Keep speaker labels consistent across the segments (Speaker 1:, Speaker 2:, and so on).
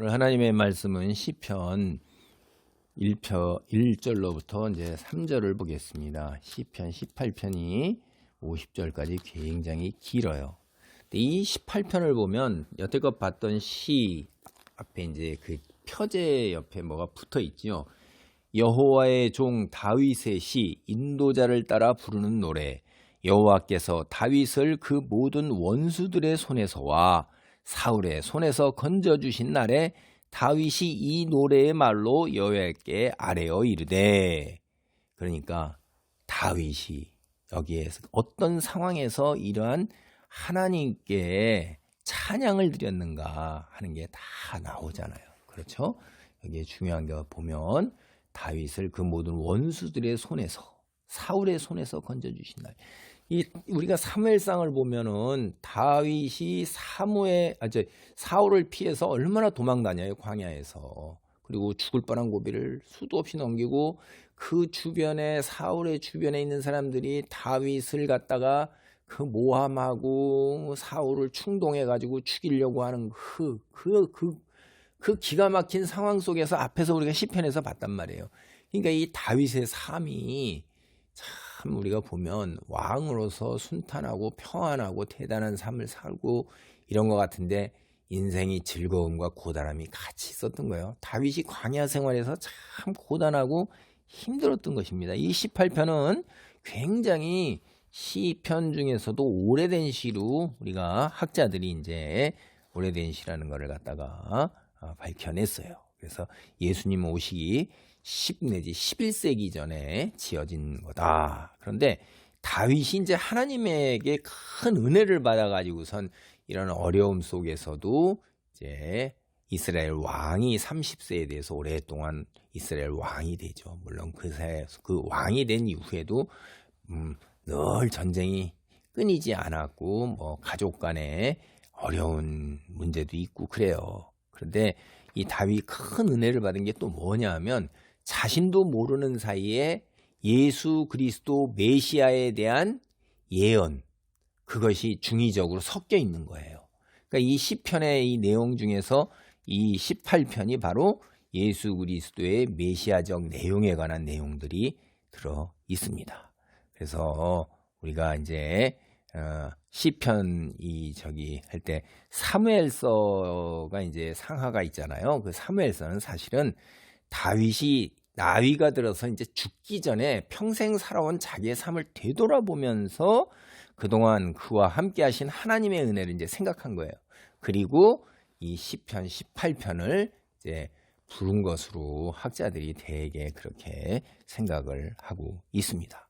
Speaker 1: 오늘 하나님의 말씀은 시편 1절로부터 이제 3절을 보겠습니다. 시편 18편이 50절까지 굉장히 길어요. 근데 이 18편을 보면 여태껏 봤던 시 앞에 이제 그 표제 옆에 뭐가 붙어 있지요. 여호와의 종 다윗의 시, 인도자를 따라 부르는 노래. 여호와께서 다윗을 그 모든 원수들의 손에서와 사울의 손에서 건져주신 날에 다윗이 이 노래의 말로 여호와께 아뢰어 이르되. 그러니까 다윗이 여기에서 어떤 상황에서 이러한 하나님께 찬양을 드렸는가 하는 게 다 나오잖아요. 그렇죠? 여기에 중요한 거 보면 다윗을 그 모든 원수들의 손에서, 사울의 손에서 건져주신 날. 우리가 사무엘상을 보면은 다윗이 사울을 피해서 얼마나 도망다녀요, 광야에서. 그리고 죽을 뻔한 고비를 수도 없이 넘기고 그 주변에, 사울의 주변에 있는 사람들이 다윗을 갖다가 그 모함하고 사울을 충동해가지고 죽이려고 하는 그 기가 막힌 상황 속에서 앞에서 우리가 시편에서 봤단 말이에요. 그러니까 이 다윗의 삶이 참 우리가 보면 왕으로서 순탄하고 평안하고 대단한 삶을 살고 이런 것 같은데 인생이 즐거움과 고단함이 같이 있었던 거예요. 다윗이 광야 생활에서 참 고단하고 힘들었던 것입니다. 이 18편은 굉장히 시편 중에서도 오래된 시로 우리가 학자들이 이제 오래된 시라는 것을 갖다가 밝혀냈어요. 그래서 예수님 오시기 10 내지 11세기 전에 지어진 거다. 그런데 다윗이 이제 하나님에게 큰 은혜를 받아가지고선 이런 어려움 속에서도 이제 이스라엘 왕이 30세에 대해서 오랫동안 이스라엘 왕이 되죠. 물론 그 왕이 된 이후에도 늘 전쟁이 끊이지 않았고 뭐 가족 간에 어려운 문제도 있고 그래요. 그런데 이 다윗 큰 은혜를 받은 게 또 뭐냐 하면 자신도 모르는 사이에 예수 그리스도 메시아에 대한 예언, 그것이 중의적으로 섞여 있는 거예요. 그러니까 이 시편의 이 내용 중에서 이 18편이 바로 예수 그리스도의 메시아적 내용에 관한 내용들이 들어 있습니다. 그래서 우리가 이제 시편 할 때 사무엘서가 이제 상하가 있잖아요. 그 사무엘서는 사실은 다윗이 나이가 들어서 이제 죽기 전에 평생 살아온 자기의 삶을 되돌아보면서 그동안 그와 함께 하신 하나님의 은혜를 이제 생각한 거예요. 그리고 이 시편 18편을 이제 부른 것으로 학자들이 대개 그렇게 생각을 하고 있습니다.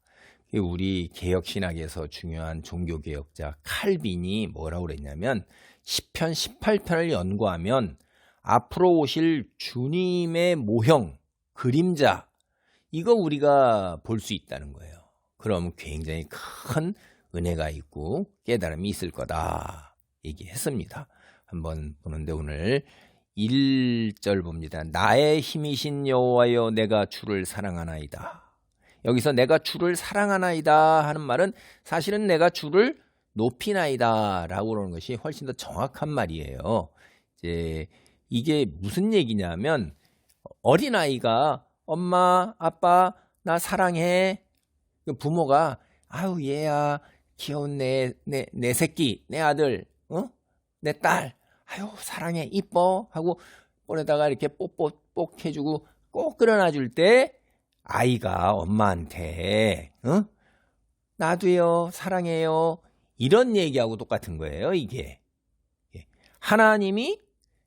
Speaker 1: 우리 개혁신학에서 중요한 종교개혁자 칼빈이 뭐라고 그랬냐면 시편 18편을 연구하면 앞으로 오실 주님의 모형, 그림자, 이거 우리가 볼 수 있다는 거예요. 그럼 굉장히 큰 은혜가 있고 깨달음이 있을 거다 얘기했습니다. 한번 보는데 오늘 1절 봅니다. 나의 힘이신 여호와여 내가 주를 사랑하나이다. 여기서 내가 주를 사랑하나이다 하는 말은 사실은 내가 주를 높이나이다 라고 그러는 것이 훨씬 더 정확한 말이에요. 이게 무슨 얘기냐면 어린아이가 엄마, 아빠 나 사랑해. 부모가 아유 얘야 귀여운 내 새끼, 내 아들, 내 딸, 아유 사랑해 이뻐 하고 볼에다가 이렇게 뽁뽁 해주고 꼭 끌어놔줄 때 아이가 엄마한테 나도요 사랑해요 이런 얘기하고 똑같은 거예요. 이게 하나님이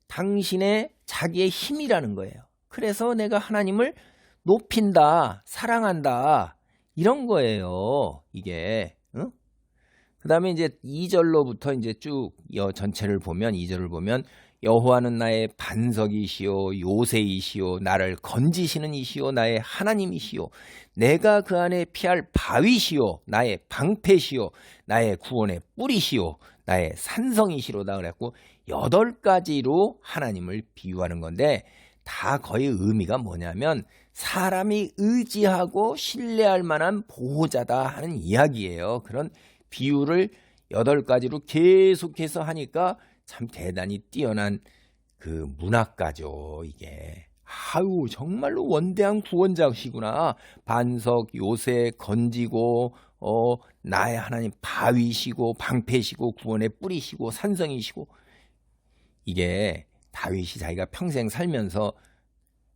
Speaker 1: 당신의 자기의 힘이라는 거예요. 그래서 내가 하나님을 높인다, 사랑한다 이런 거예요. 이게 그 다음에 이제 2절로부터 이제 쭉 전체를 보면 2절을 보면 여호와는 나의 반석이시오 요새이시오 나를 건지시는 이시오 나의 하나님이시오 내가 그 안에 피할 바위시오 나의 방패시오 나의 구원의 뿌리시오 나의 산성이시로다 그랬고 8가지로 하나님을 비유하는 건데 다 거의 의미가 뭐냐면 사람이 의지하고 신뢰할 만한 보호자다 하는 이야기예요. 그런 비유를 8가지로 계속해서 하니까 참 대단히 뛰어난 그 문학가죠, 이게. 아유, 정말로 원대한 구원자시구나. 반석, 요새, 건지고, 나의 하나님 바위시고, 방패시고, 구원의 뿌리시고, 산성이시고. 이게 다윗이 자기가 평생 살면서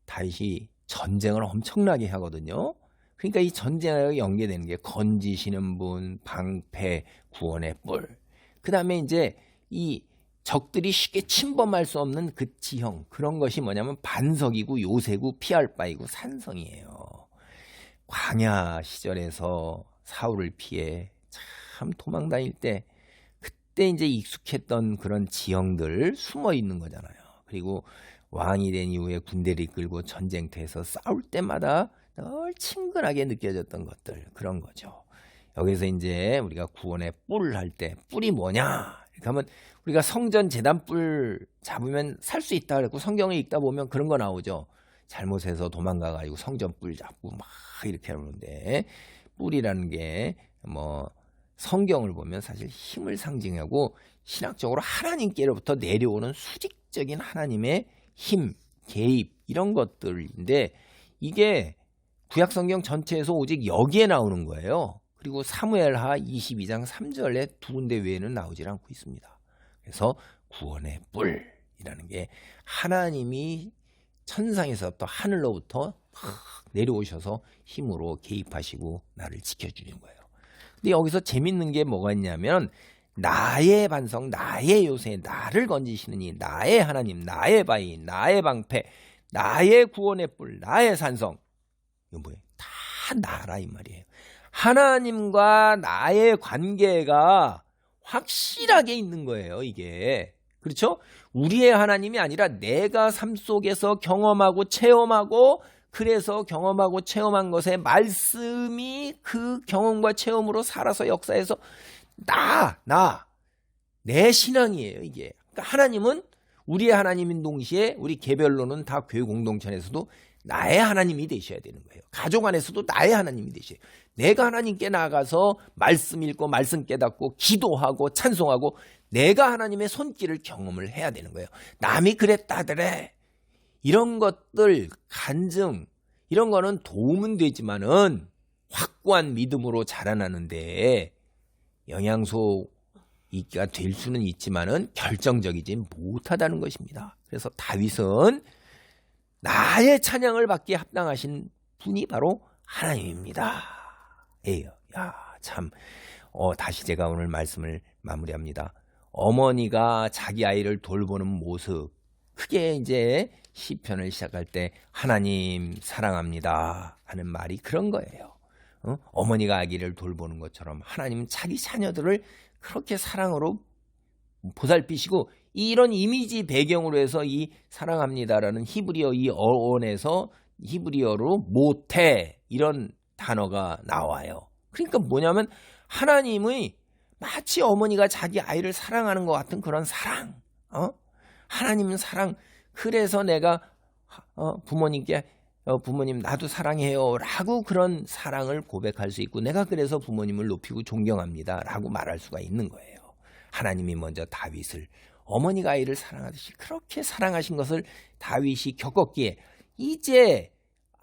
Speaker 1: 다윗이 전쟁을 엄청나게 하거든요. 그러니까 이 전쟁에 연계되는 게 건지시는 분, 방패, 구원의 뿔. 그 다음에 이제 이 적들이 쉽게 침범할 수 없는 그 지형, 그런 것이 뭐냐면 반석이고 요새고 피할 바이고 산성이에요. 광야 시절에서 사울을 피해 참 도망 다닐 때 그때 이제 익숙했던 그런 지형들 숨어 있는 거잖아요. 그리고 왕이 된 이후에 군대를 이끌고 전쟁터에서 싸울 때마다 늘 친근하게 느껴졌던 것들, 그런 거죠. 여기서 이제 우리가 구원의 뿔 할 때 뿔이 뭐냐? 이렇게 하면 우리가 성전 제단 뿔 잡으면 살 수 있다 그랬고 성경을 읽다 보면 그런 거 나오죠. 잘못해서 도망가가지고 성전 뿔 잡고 막 이렇게 하는데, 뿔이라는 게 뭐 성경을 보면 사실 힘을 상징하고 신학적으로 하나님께로부터 내려오는 수직적인 하나님의 힘, 개입, 이런 것들인데, 이게 구약성경 전체에서 오직 여기에 나오는 거예요. 그리고 사무엘하 22장 3절에 두 군데 외에는 나오질 않고 있습니다. 그래서 구원의 뿔이라는 게 하나님이 천상에서부터 하늘로부터 내려오셔서 힘으로 개입하시고 나를 지켜주는 거예요. 근데 여기서 재밌는 게 뭐가 있냐면, 나의 반석, 나의 요새, 나를 건지시느니, 나의 하나님, 나의 바위, 나의 방패, 나의 구원의 뿔, 나의 산성. 이거 뭐예요? 다 나라 이 말이에요. 하나님과 나의 관계가 확실하게 있는 거예요, 이게. 그렇죠? 우리의 하나님이 아니라 내가 삶 속에서 경험하고 체험하고, 그래서 경험하고 체험한 것의 말씀이 그 경험과 체험으로 살아서 역사해서 내 신앙이에요, 이게. 그러니까 하나님은 우리의 하나님인 동시에 우리 개별로는 다 교회 공동체에서도 나의 하나님이 되셔야 되는 거예요. 가족 안에서도 나의 하나님이 되셔야 돼요. 내가 하나님께 나가서 말씀 읽고 말씀 깨닫고 기도하고 찬송하고 내가 하나님의 손길을 경험을 해야 되는 거예요. 남이 그랬다더래, 이런 것들 간증, 이런 거는 도움은 되지만은 확고한 믿음으로 자라나는데 영양소가 될 수는 있지만은 결정적이지 못하다는 것입니다. 그래서 다윗은 나의 찬양을 받기에 합당하신 분이 바로 하나님입니다. 참. 다시 제가 오늘 말씀을 마무리합니다. 어머니가 자기 아이를 돌보는 모습, 크게 이제 시편을 시작할 때 하나님 사랑합니다 하는 말이 그런 거예요. 어머니가 아기를 돌보는 것처럼 하나님은 자기 자녀들을 그렇게 사랑으로 보살피시고, 이런 이미지 배경으로 해서 이 사랑합니다라는 히브리어 이 어원에서 히브리어로 모태, 이런 단어가 나와요. 그러니까 뭐냐면 하나님의 마치 어머니가 자기 아이를 사랑하는 것 같은 그런 사랑. 하나님은 사랑. 그래서 내가 부모님께 부모님 나도 사랑해요 라고 그런 사랑을 고백할 수 있고, 내가 그래서 부모님을 높이고 존경합니다 라고 말할 수가 있는 거예요. 하나님이 먼저 다윗을 어머니가 아이를 사랑하듯이 그렇게 사랑하신 것을 다윗이 겪었기에, 이제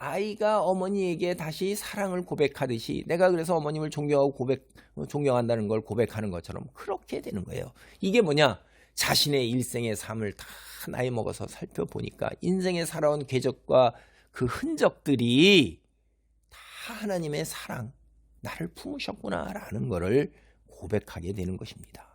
Speaker 1: 아이가 어머니에게 다시 사랑을 고백하듯이 내가 그래서 어머님을 존경하고 존경한다는 걸 고백하는 것처럼 그렇게 되는 거예요. 이게 뭐냐? 자신의 일생의 삶을 다 나이 먹어서 살펴보니까 인생에 살아온 궤적과 그 흔적들이 다 하나님의 사랑, 나를 품으셨구나라는 것을 고백하게 되는 것입니다.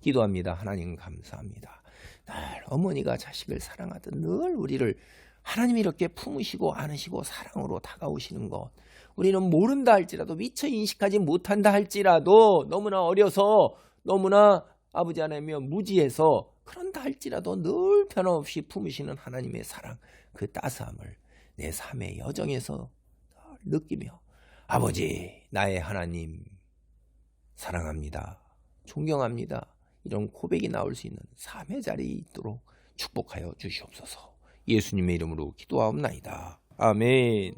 Speaker 1: 기도합니다. 하나님 감사합니다. 늘 어머니가 자식을 사랑하듯 늘 우리를 하나님이 이렇게 품으시고 안으시고 사랑으로 다가오시는 것, 우리는 모른다 할지라도, 미처 인식하지 못한다 할지라도, 너무나 어려서 너무나 아버지 하나님이여 무지해서 그런다 할지라도 늘 변함없이 품으시는 하나님의 사랑, 그 따스함을 내 삶의 여정에서 느끼며, 아버지 나의 하나님 사랑합니다, 존경합니다, 이런 고백이 나올 수 있는 삶의 자리에 있도록 축복하여 주시옵소서. 예수님의 이름으로 기도하옵나이다. 아멘.